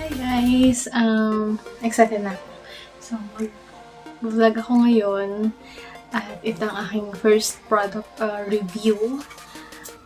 Hi guys! Excited na ako. So, mag-vlog ako ngayon at ito ang aking first product review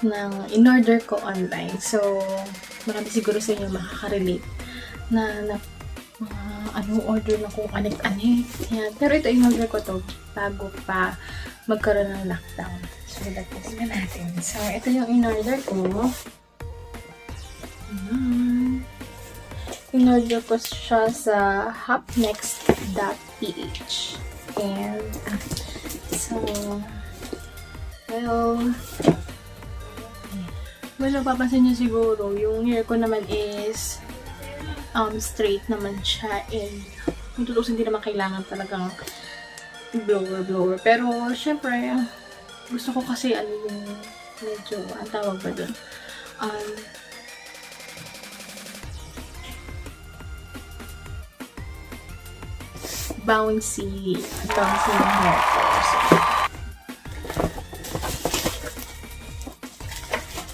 ng in-order ko online. So, marami siguro sa inyo makaka-relate na order na kung anik-anik. Yan. Pero ito, in-order ko to bago pa magkaroon ng lockdown. So, that's na natin. So, ito yung in-order ko. In-order ko siya sa hopnext.ph. And, so, well, papansin nyo siguro, yung hair ko naman is straight naman siya, and kung tutusin, hindi naman kailangan talagang blower. Pero, syempre, gusto ko kasi, yung medyo, ang tawag ba dun? Bouncy ng hair ko. So,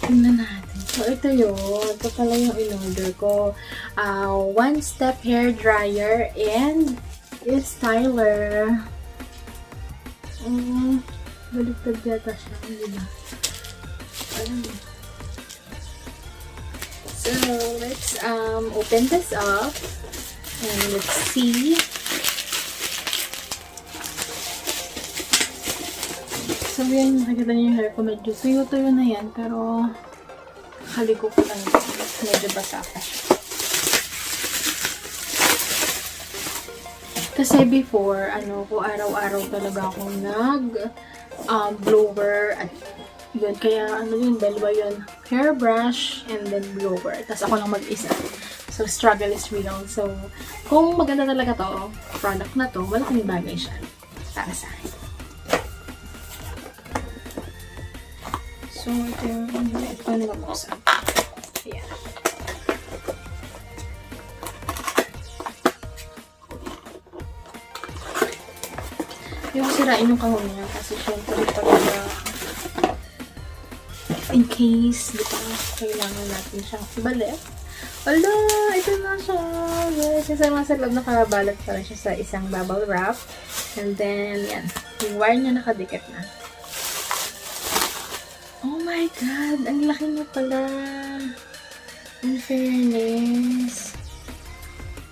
tingnan natin. So, ito yun. Ito pala yung in-order ko. One-step hair dryer and styler. Baligtad yata siya. Diba? So, let's open this up. And let's see. So, yan, nakikita niyo yung hair ko. Medyo tuyo-tuyo na yan. Pero, haligo ko lang ito. Medyo basa pa siya. Kasi before, araw-araw talaga akong blower. At yun, kaya, dalawa yun. Hairbrush and then blower. Tapos ako lang mag-isa. So, struggle is real. So, kung maganda talaga to, product na to, malaking bagay siya para sa akin. So, ito yung nabuksan. Ayan. Yung sirain yung kahon niya kasi syempre talaga in case, di ba, kailangan natin siyang ibalik. Wala! Ito na siya! Kasi sa loob nakabalat pa rin siya sa isang bubble wrap. And then, yan. Yung wire niya nakadikit na. Oh my God! Ang laki na pala! In fairness.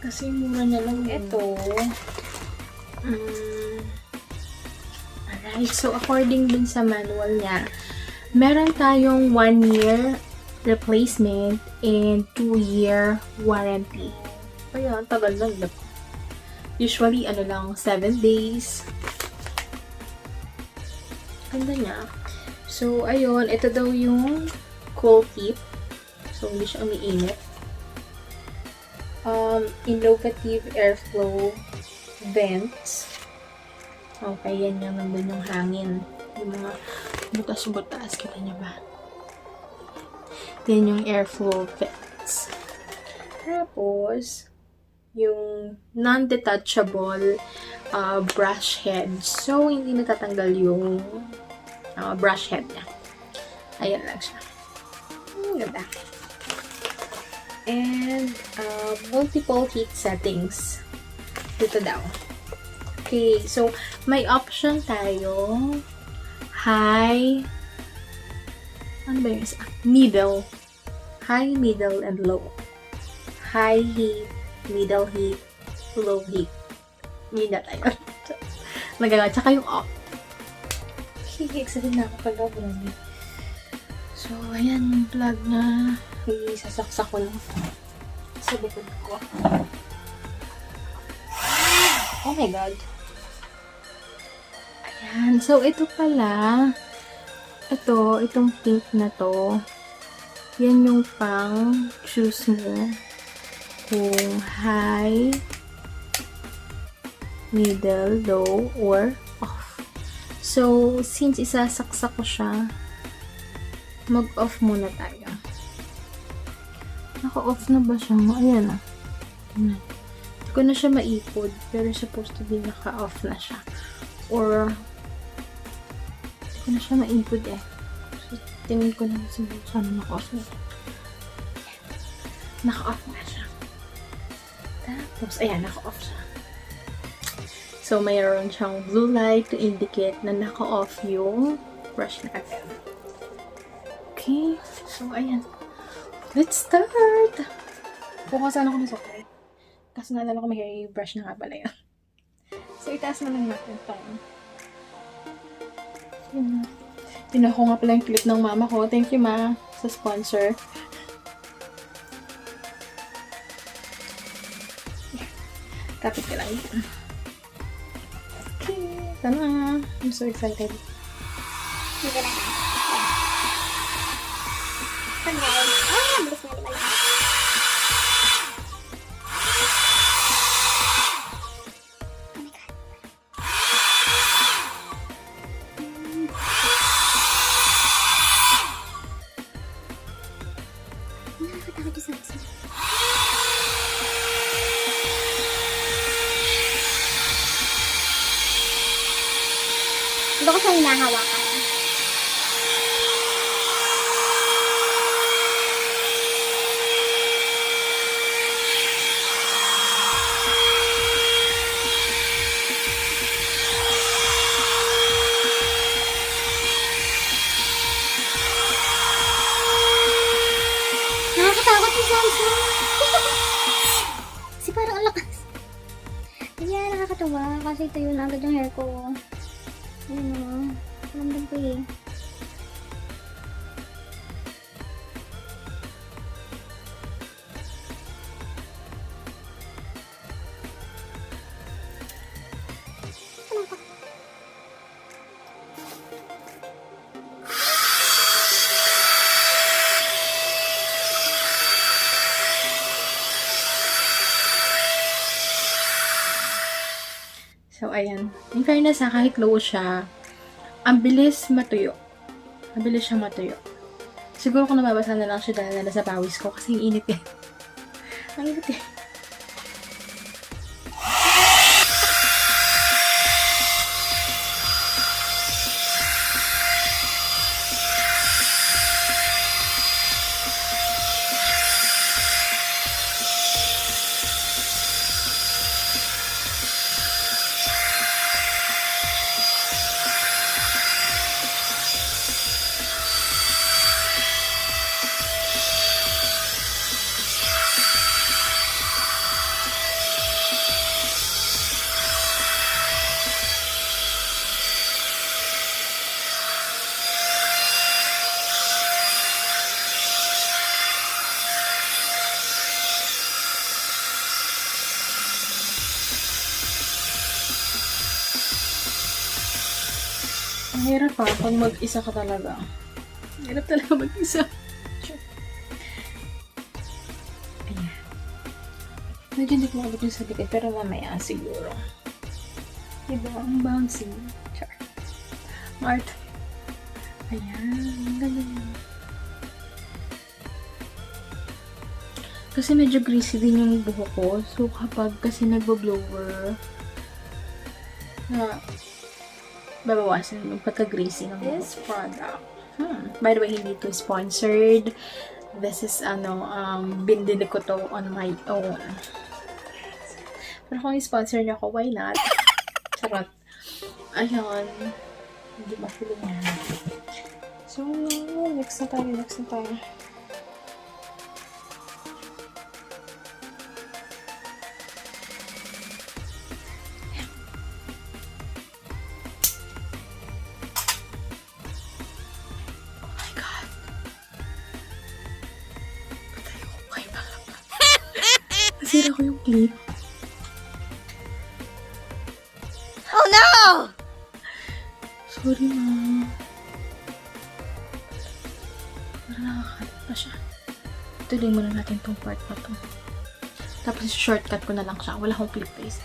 Kasi mura na lang ito. Alright. So, according dun sa manual niya, meron tayong 1-year replacement and 2-year warranty. Kaya, tagal lang. Usually, 7 days. Ganda niya. So, ayun, ito daw yung cool tip. So, hindi siya umiinit. Innovative airflow vents. Okay, yan yung nandun yung hangin. Yung mga butas-butas. Kita niyo ba? Yan yung airflow vents. Tapos, yung non-detachable brush head. So, hindi natatanggal yung brush head niya. Ayan lang siya. Ganda. And, multiple heat settings. Dito daw. Okay, so, may option tayo. High. Ano ba yung isa? Middle. High, middle, and low. High heat, middle heat, low heat. Yun na tayo. Nagaga. Tsaka yung off. Excited na ako pag-vlog. So, ayan yung plug na isasaksak ko lang sa likod ko. Oh my God. Ayan. So, ito pala. Itong pink na to. Yan yung pang choose mo kung high, middle, low, or off. So, since isasaksak ko siya, mag-off muna tayo. Naka-off na ba siya? Ayan na. Hindi ko na siya maipod, pero supposed to be naka-off na siya. Or, hindi ko na siya maipod eh. So, tingin ko na siguro sana naka-off na. Naka-off na siya. Tapos, ayan, naka-off siya. So, mayroon siyang blue light to indicate na naka-off yung brush natin. Okay. So, ayan. Let's start! Bukasan ako ng sukay. Kaso naalala ko may brush na nga pala yun. So, itaas na lang natin itong. Pinuha nga pala yung clip ng mama ko. Thank you, ma, sa sponsor. Kapit ka lang yun. Okay. Ito na. I'm so excited. Dito na. Pag guys. Bilis na diba lang? Nakakatakot yung sarap sila. Hindi ko siya hinahawakan. Nakakatakot yung Samsung. Kasi parang ang lakas. Kaya nakakatawa kasi ito yun agad yung hair ko. Ayun o. Ramdam ko eh. So, ayan. In fairness, kahit low siya, ang bilis matuyo. Ang bilis siya matuyo. Siguro kung nababasa na lang siya dahil nasa pawis ko kasi ang init eh. Ang init eh. Ang hirap pa pag mag-isa ka talaga. Ang hirap talaga mag-isa. Ayan. Medyo hindi ko makabot yung sa likod, pero mamaya siguro. Diba? Ang bouncy. Char. Mart. Ayan. Ang ganda yun. Kasi medyo greasy din yung buhok ko. So, kapag kasi nagbo-blower, na babawasan yung pagka-greasy ng this product. By the way, hindi to sponsored. This is, binili ko to on my own. Pero kung i-sponsor niyo ako, why not? Charot. Ayun. Hindi ba feeling yan? So, next na tayo. Nasira ko yung clip. Oh no! Sorry, ma. Parang nakakalit pa siya. Tuloy muna natin tong part na to. Tapos shortcut ko na lang siya. Wala akong clip base.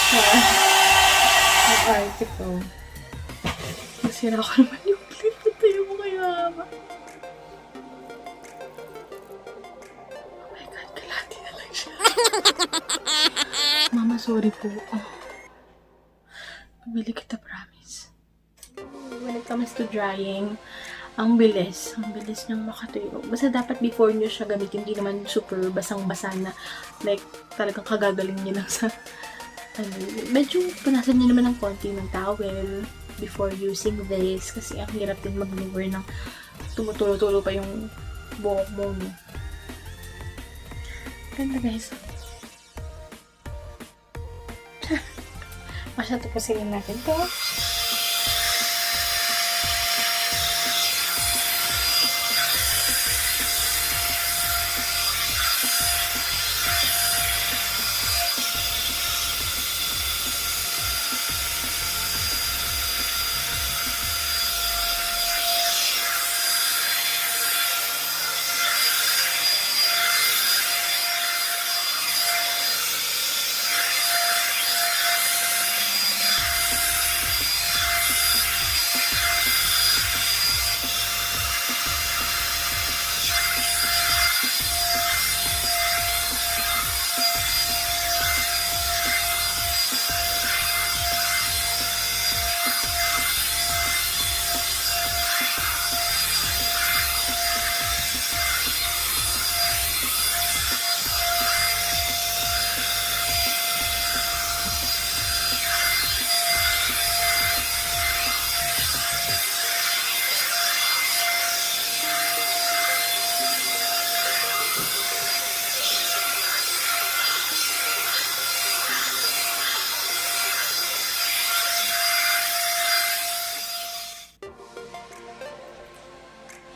Ang arte ko. Masira ko naman yung clip. Tayo mo kaya ba? Oh my God, kalati na lang siya. Mama, sorry po. Oh. Pabili kita, promise. When it comes to drying, ang bilis. Ang bilis niyang makatuyo. Basta dapat before niyo siya gamitin, hindi naman super basang-basa na like talagang kagagaling niyo lang sa medyo punasan niyo naman ng konti ng towel before using this kasi ang hirap din mag-maneuver ng tumutulo-tulo pa yung buhok mo. Ganda guys. Tapusin natin to.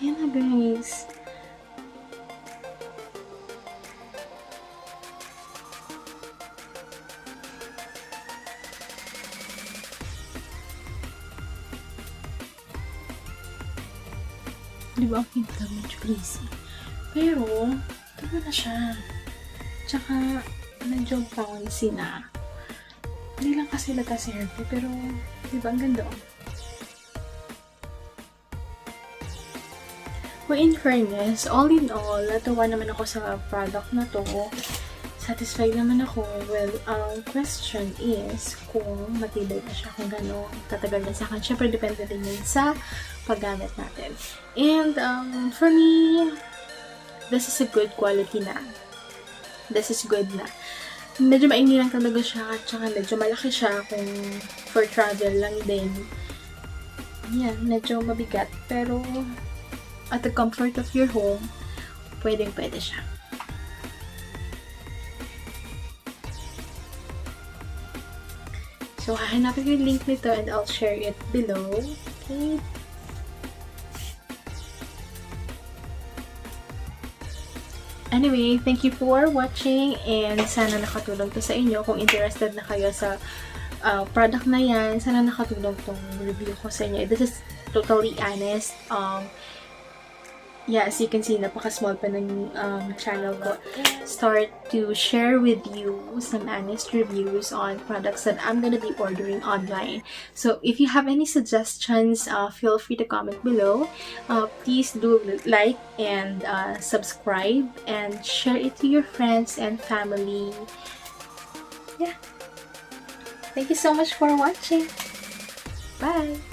Yan na guys. Di ba ang pinta medyo crazy? Pero, tama na siya. Tsaka, medyo bouncy na. Hindi lang kasi lata si hairpin, pero, di ba ang ganda oh. Well, in fairness, all in all, natuwa naman ako sa product na to. Satisfied naman ako. Well, ang question is kung matibay na siya, kung gano'n tatagal na sa akin. Siyempre, depende din yun sa paggamit natin. And, for me, this is a good quality na. This is good na. Medyo maingay lang talaga siya, at saka medyo malaki siya kung for travel lang din. Yan, medyo mabigat. Pero, at the comfort of your home, pwedeng-pwede siya. So, hahanapin ko yung link nito and I'll share it below. Okay. Anyway, thank you for watching and sana nakatulong to sa inyo. Kung interested na kayo sa product na yan, sana nakatulong tong review ko sa inyo. This is totally honest. Yeah, as you can see, napaka-small pa ng channel ko. Start to share with you some honest reviews on products that I'm gonna be ordering online. So, if you have any suggestions, feel free to comment below. Please do like and subscribe and share it to your friends and family. Yeah. Thank you so much for watching. Bye!